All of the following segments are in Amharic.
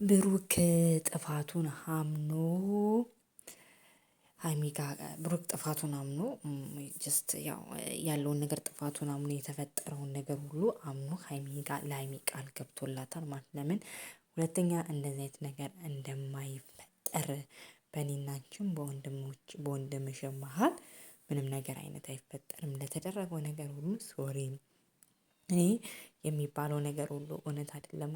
ብሩክ ጥፋቱን አምኖ ሀይሚ ጋር ብሩክ ጥፋቱን አምኖ ጀስት ያው ያለውን ነገር ጥፋቱን አምኖ የተፈጠረውን ነገር ሁሉ አምኖ ሀይሚ ጋር ለሀይሚ ቃል ገብቶላታል ማለት ለምን ሁለተኛ እንደዚህ አይነት ነገር እንደማይፈጠር በእኔና አንቺም በወንድምሽ መሃል ምንም ነገር አይነት አይፈጠርም ለተደረገው ነገር ሁሉ ሶሪ እኔ የሚባለው ነገር ሁሉ እውነት አይደለም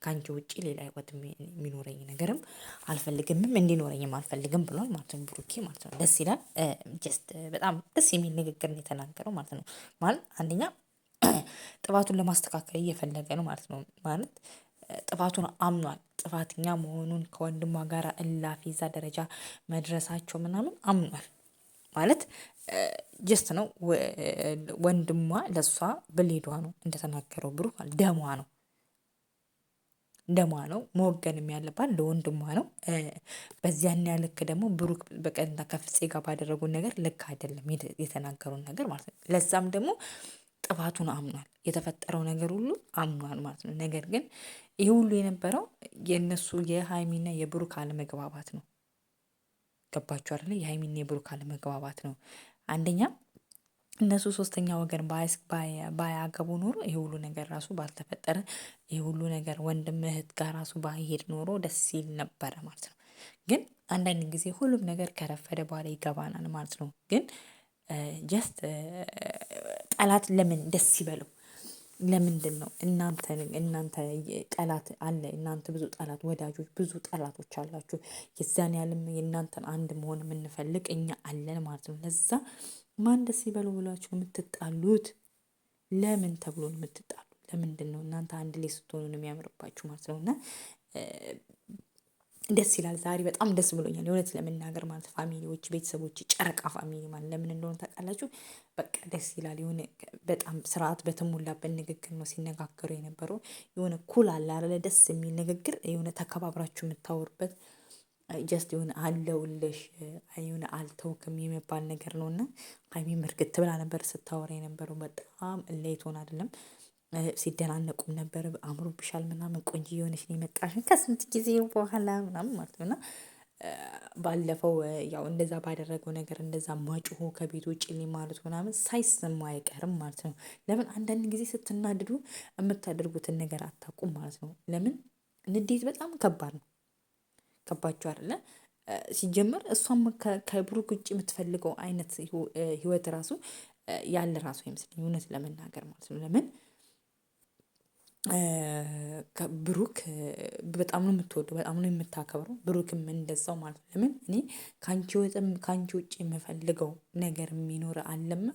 ካንቺ ውጪ ሌላ ህይወት የሚኖረኝ ነገርም አልፈልግምም እንዲኖረኝም አልፈልግም ብሏል ማለት ነው ብሩኬ ማለት ነው። ደስ ይላል ጀስት በጣም ደስ የሚል ንግግር ነው የተናገረው ማለት ነው። ማለት አንደኛ ጥፋቱን ለማስተካከል እየፈለገ ነው ማለት ነው። ማለት ጥፋቱን አምኗል ጥፋተኛ መሆኑን ከወንድሟ ጋር እላፊ እዛ ደረጃ መድረሳቸው ምናምን አምኗል። ማለት ጀስት ነው ወንድሟ ለሷ ብሌዷ ነው እንደተናገረው ብሩክ ደሟ ነው። ደሟ ነው መወገንም ያለባት ለወንድሟ ነው። በዚያን ያህል ልክ ደግሞ ብሩክ በቀጥታ ከፍፄ ጋር ባደረጉት ነገር ልክ አይደለም የተናገሩን ነገር ማለት ነው። ለዛም ደግሞ ጥፋቱን አምኗል የተፈጠረው ነገር ሁሉ አምኗል ማለት ነው። ነገር ግን ይሄ ሁሉ የነበረው የእነሱ የሀይሚና የብሩክ አለመግባባት ነው። ገባችሁ አይደለ? የሀይሚና የብሩክ አለመግባባት ነው። አንደኛ እነሱ ሶስተኛ ወገን ባያገቡ ኖሮ ይሄ ሁሉ ነገር ራሱ ባልተፈጠረ ይሄ ሁሉ ነገር ወንድም እህት ጋር ራሱ ባይሄድ ኖሮ ደስ ይል ነበረ ማለት ነው። ግን አንዳንድ ጊዜ ሁሉም ነገር ከረፈደ በኋላ ይገባናል ማለት ነው። ግን ጀስት ጠላት ለምን ደስ ይበለው? ለምንድነው እናንተ ጠላት አለ እናንተ ብዙ ጠላት ወዳጆች ብዙ ጠላቶች አላችሁ የዛን ያህልም የእናንተን አንድ መሆን የምንፈልግ እኛ አለን ማለት ነው። ለዛ ማን ደስ ይበለው ብላችሁ የምትጣሉት? ለምን ተብሎ ነው የምትጣሉት? ለምንድነው እናንተ አንድ ላይ ስትሆኑ ነው የሚያምርባችሁ ማለት ነው። እና ደስ ይላል ዛሬ በጣም ደስ ብሎኛል የእውነት ለመናገር ማለት ፋሚሊዎች ቤተሰቦች ጨረቃ ፋሚሊ ማለት ለምን እንደሆነ ታውቃላችሁ? በቃ ደስ ይላል የሆነ በጣም ስርዓት በተሞላበት ንግግር ነው ሲነጋገሩ የነበረው የሆነ ኩል አለ አይደለ ደስ የሚል ንግግር የሆነ ተከባብራችሁ የምታወሩበት ጀስት የሆነ አለውልሽ የሆነ አልተውክም የሚባል ነገር ነው። እና ሀይሚም እርግጥ ብላ ነበር ስታወራ የነበረው በጣም ሌት ሆና አይደለም ሲደናነቁም ነበር አምሮብሻል ምናምን ቆንጆ የሆነች ነው የመጣሽን ከስንት ጊዜ በኋላ ምናምን ማለት ነው። እና ባለፈው ያው እንደዛ ባደረገው ነገር እንደዛ ማጭሆ ከቤት ውጪ ማለቱ ምናምን ሳይሰማ አይቀርም ማለት ነው። ለምን አንዳንድ ጊዜ ስትናድዱ የምታደርጉትን ነገር አታውቁም ማለት ነው። ለምን ንዴት በጣም ከባድ ነው። ገባችሁ አይደለ? ሲጀመር እሷም ከብሩክ ውጪ የምትፈልገው አይነት ህይወት ራሱ ያለ ራሱ አይመስለኝም እውነት ለመናገር ማለት ነው። ለምን ብሩክ በጣም ነው የምትወደው በጣም ነው የምታከብረው ብሩክም እንደዛው ማለት ነው። ለምን እኔ ካንቺ ውጭ የምፈልገው ነገር የሚኖር አለማ